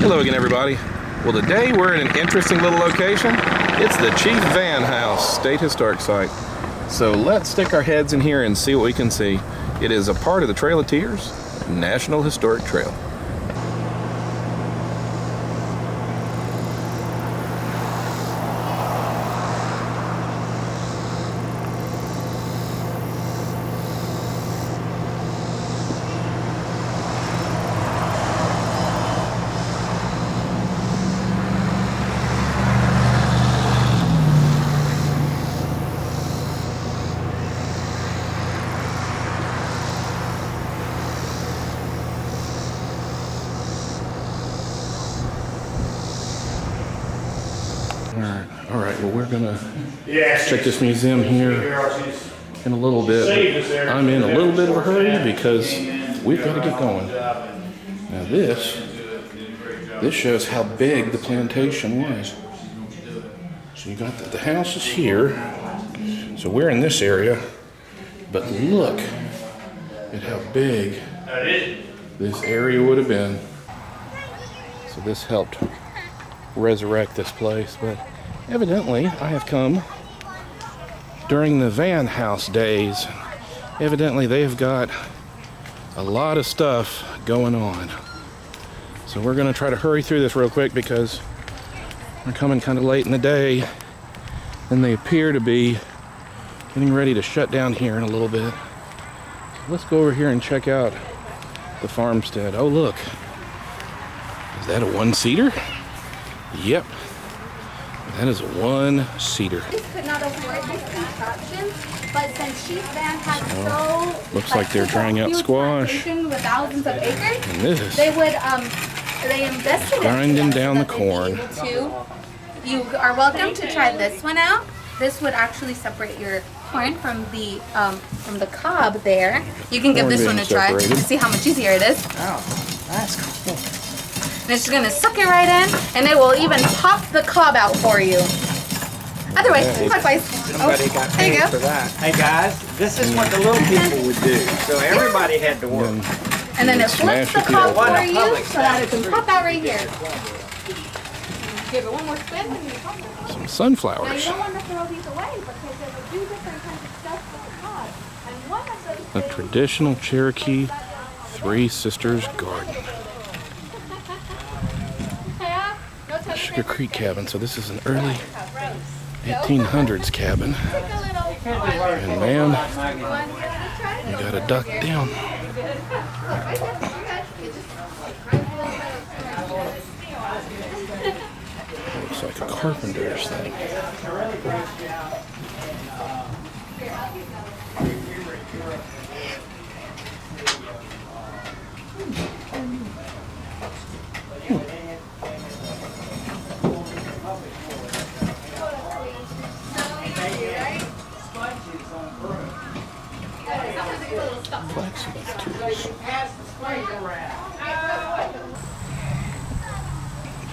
Hello again, everybody. Well, today we're in an interesting little location. It's the Chief Vann House State Historic Site. So let's stick our heads in here and see what we can see. It is a part of the Trail of Tears National Historic Trail. All right, well, we're gonna check this museum here in a little bit. I'm in a little bit of a hurry because we've got to get going. Now this shows how big the plantation was. So you got the house is here. So we're in this area, but look at how big this area would have been. So this helped resurrect this place, but evidently I have come during the Vann House days. Evidently they have got a lot of stuff going on. So we're gonna try to hurry through this real quick because we're coming kind of late in the day and they appear to be getting ready to shut down here in a little bit. So let's go over here and check out the farmstead. Oh, look, is that a one-seater? Yep, that is a one-seater. Could not afford these contraptions, but since Chief Vann had looks like they're trying out squash. With thousands of acres, And this, they would they invested in grinding down the corn. You are welcome to try this one out. This would actually separate your corn from the cob there. You can give this one a try to see how much easier it is. Oh, that's cool. And it's just gonna suck it right in, and it will even pop the cob out for you. Other way, clockwise. Somebody got paid for that. Hey guys, this is what the little people would do. So everybody had to work. And then it flips the cob for you so that it can pop out right here. Give it one more spin and you pop it. Some Now you sunflowers. don't want to throw these away because they would do different kinds of stuff with the cob. And one of those A traditional Cherokee Three Sisters garden. Sugar Creek cabin. So this is an early 1800s cabin. And man, you gotta duck down. Looks like a carpenter's thing.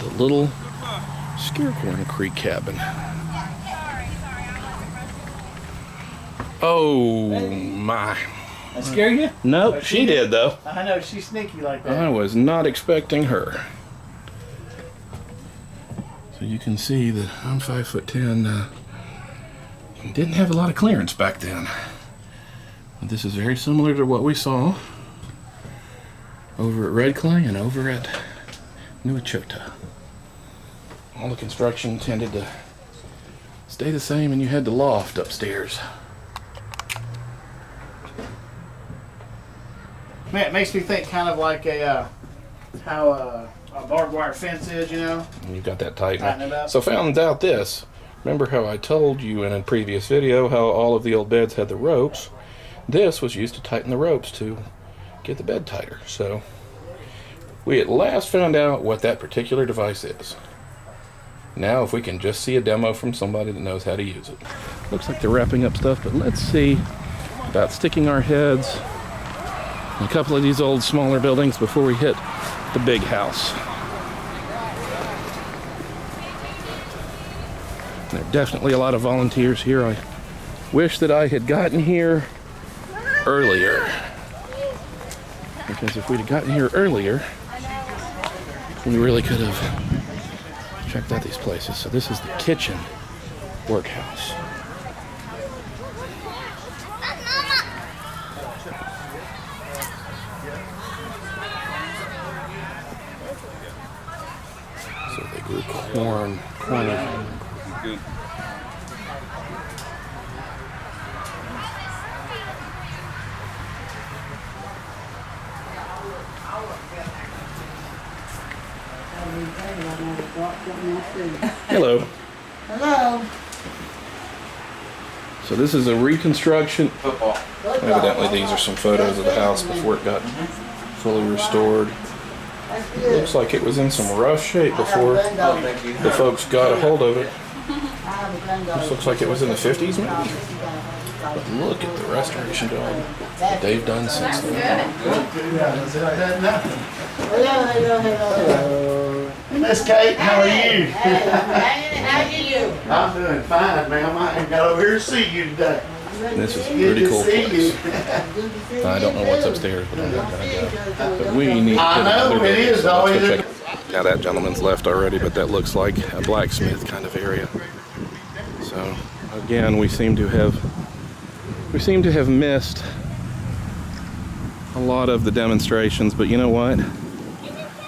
The little Scarecorn Creek cabin. Oh my. That scare you? Nope, she did though. I know, she's sneaky like that. I was not expecting her. So you can see that I'm 5'10". Didn't have a lot of clearance back then. But this is very similar to what we saw over at Red Clay and over at New Echota. All the construction tended to stay the same, and you had the loft upstairs. Man, it makes me think kind of like how a barbed wire fence is, you know? And you got that tight. Tighten it up. So found out this. Remember how I told you in a previous video how all of the old beds had the ropes? This was used to tighten the ropes to get the bed tighter. So we at last found out what that particular device is. Now if we can just see a demo from somebody that knows how to use it. Looks like they're wrapping up stuff, but let's see about sticking our heads in a couple of these old smaller buildings before we hit the big house. There are definitely a lot of volunteers here. I wish that I had gotten here earlier. Because if we'd have gotten here earlier, We really could have checked out these places. So this is the kitchen workhouse. So they grew corn. Good. Hello. Hello. So this is a reconstruction. Evidently these are some photos of the house before it got fully restored. It looks like it was in some rough shape before the folks got a hold of it. This looks like it was in the 50s maybe. But look at the restoration job that they've done since then. Hello. Miss Kate, how are you? How are you? I'm doing fine, ma'am. I ain't got over here to see you today. This is a Good pretty to cool see place. you. I don't know what's upstairs, but I'm not gonna go. But we need to I get know, another it day, is so let's always go check it. Now that gentleman's left already, but that looks like a blacksmith kind of area. So again, we seem to have missed a lot of the demonstrations, but you know what?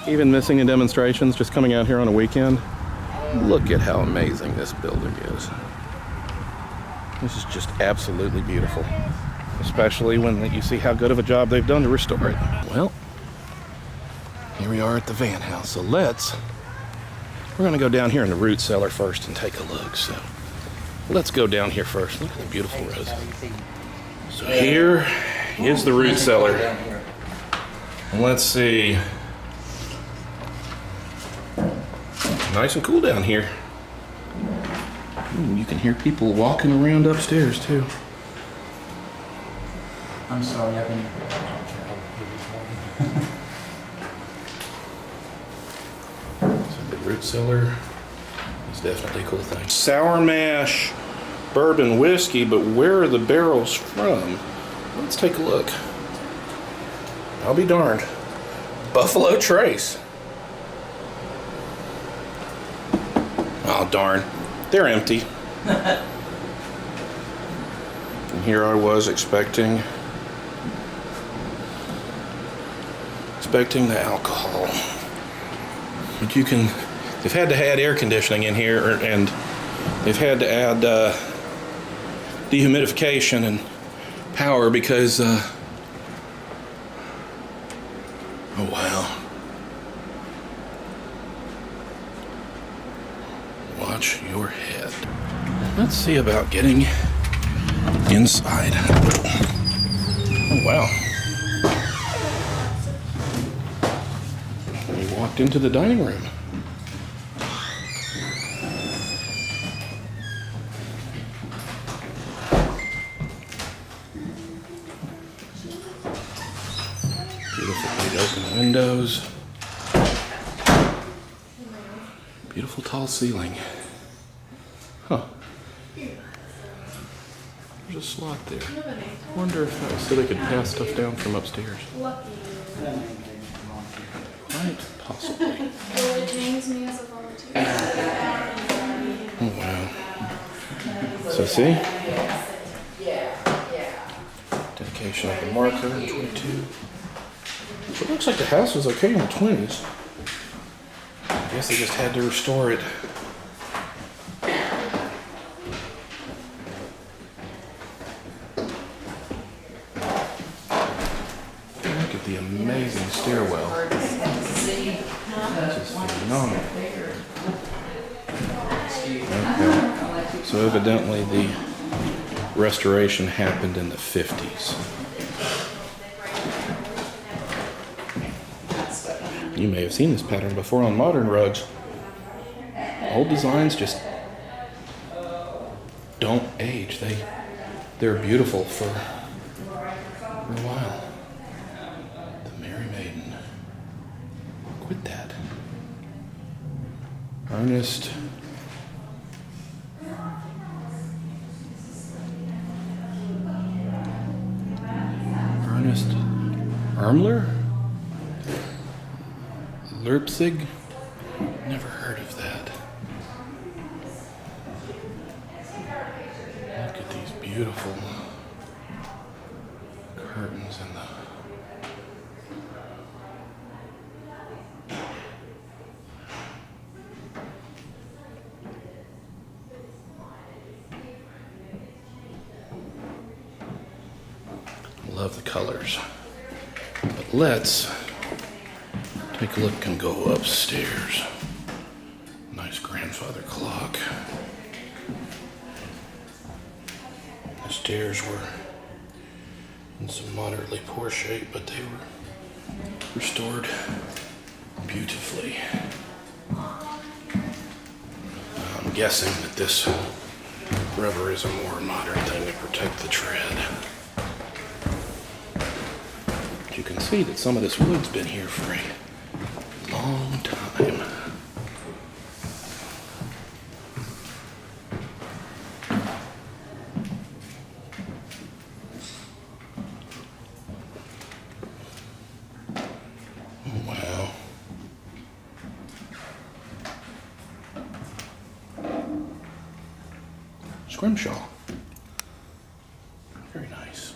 Even missing the demonstrations, just coming out here on a weekend, look at how amazing this building is. This is just absolutely beautiful, especially when you see how good of a job they've done to restore it. Well, here we are at the Vann House, so we're gonna go down here in the root cellar first and take a look. So let's go down here first. Look at the beautiful roses. So here is the root cellar. And let's see. Nice and cool down here. Ooh, you can hear people walking around upstairs too. I'm sorry, I've been. So the root cellar is definitely a cool thing. Sour mash bourbon whiskey, but where are the barrels from? Let's take a look. I'll be darned. Buffalo Trace. Oh darn, they're empty. And here I was expecting the alcohol. But they've had to add air conditioning in here, and they've had to add dehumidification and power because, oh wow. Watch your head. Let's see about getting inside. Oh wow. We walked into the dining room. Beautiful big open windows. Beautiful tall ceiling. Huh. There's a slot there. Wonder if that was so they could pass stuff down from upstairs. Quite possibly. Oh wow. So see? Dedication of the marker in 22. So it looks like the house was okay in the 20s. I guess they just had to restore it. Look at the amazing stairwell. This is phenomenal. Okay. So evidently the restoration happened in the 50s. You may have seen this pattern before on modern rugs. Old designs just don't age. They're beautiful for a while. The Merry Maiden. Quit that. Ernest. Ermler? Leipzig? Never heard of that. Look at these beautiful curtains in the... Love the colors. But let's take a look and go upstairs. Nice grandfather clock. The stairs were in some moderately poor shape, but they were restored beautifully. I'm guessing that this rubber is a more modern thing to protect the tread. But you can see that some of this wood's been here for a long time. Wow. Scrimshaw. Very nice.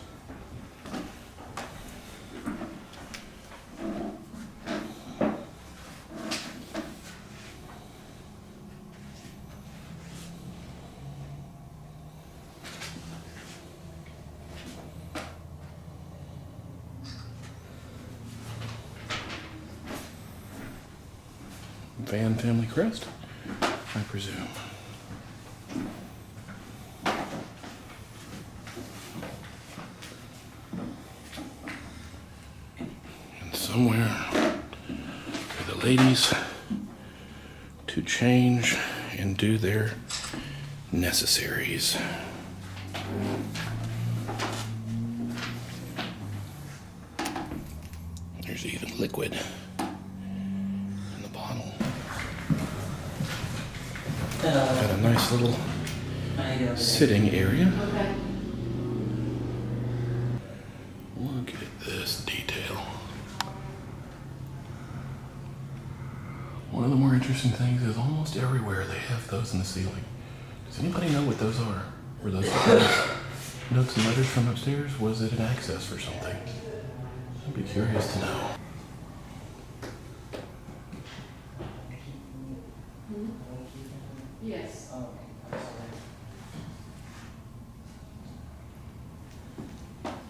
Vann family crest, I presume. And somewhere for the ladies to change and do their necessaries. There's even liquid. Got a nice little sitting area. Look at this detail. One of the more interesting things is almost everywhere they have those in the ceiling. Does anybody know what those are? Were those notes and letters from upstairs? Was it an access for something? I'd be curious to know. Yes.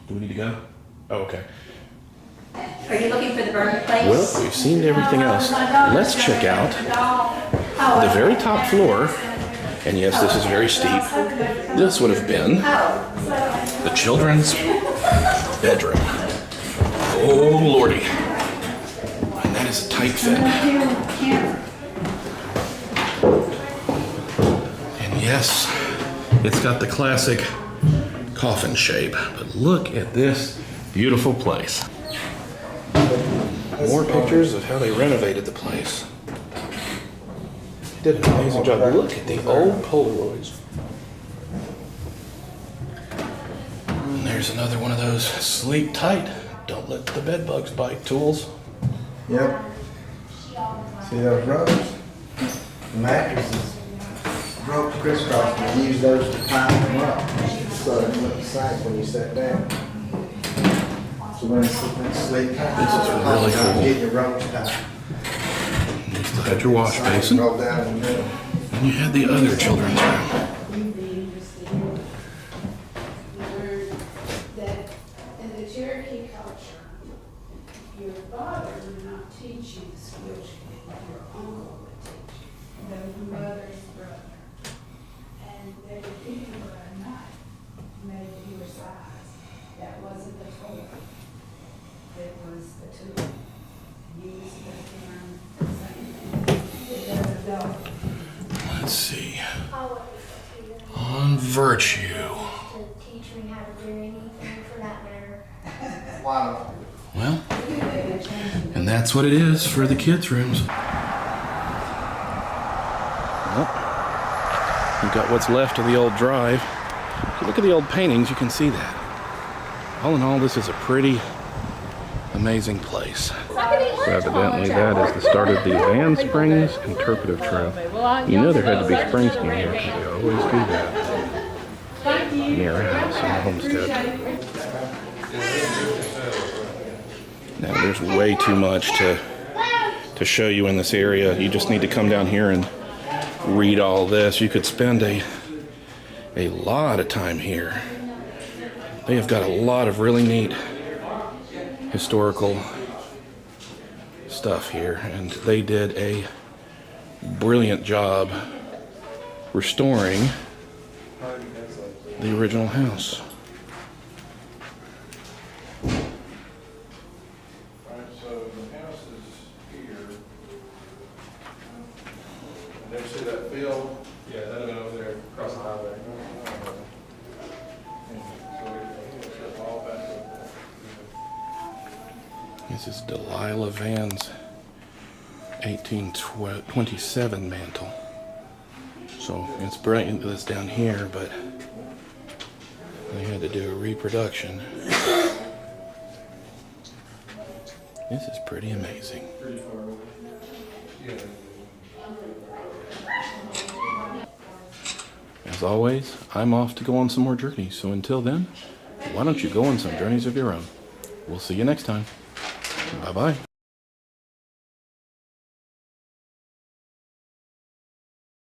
Do we need to go? Oh, okay. Are you looking for the burn place? Well, we've seen everything else. Let's check out the very top floor. And yes, this is very steep. This would have been the children's bedroom. Oh, Lordy. And that is a tight fit. And yes, it's got the classic coffin shape. But look at this beautiful place. More pictures of how they renovated the place. They did an amazing job. Look at the old Polaroids. And there's another one of those sleep tight, don't let the bed bugs bite tools. Yep. See those ropes? The mattresses, ropes crisscross, and you use those to tie them up so it wouldn't sag when you sat down. So when it's sleep tight, This is really cool. Get your ropes tight. You still had your wash basin. Roll down in the middle. And you had the other children's room. That in the Cherokee culture, your father would not teach you the skills your uncle would teach you, the mother's brother. And they would give you a knife made your size. That wasn't the toy. It was the tool. Used the same thing. It doesn't go. Let's see. On virtue. To teach me how to do anything for that matter. Wow. Well, and that's what it is for the kids' rooms. Well, you've got what's left of the old drive. If you look at the old paintings, you can see that. All in all, this is a pretty amazing place. Look at So evidently that is the start of the Vann Springs Interpretive Trail. You know there had to be springs near here because they always do that. Near a house and a homestead. Now there's way too much to show you in this area. You just need to come down here and read all this. You could spend a lot of time here. They have got a lot of really neat historical stuff here, and they did a brilliant job restoring the original house. So the house is here. And then see that field? Yeah, that'd have been over there across the highway. So all back over there. This is Delilah Vann's 1827 mantle. So it's brilliant that it's down here, but they had to do a reproduction. This is pretty amazing. As always, I'm off to go on some more journeys. So until then, why don't you go on some journeys of your own? We'll see you next time. Bye-bye.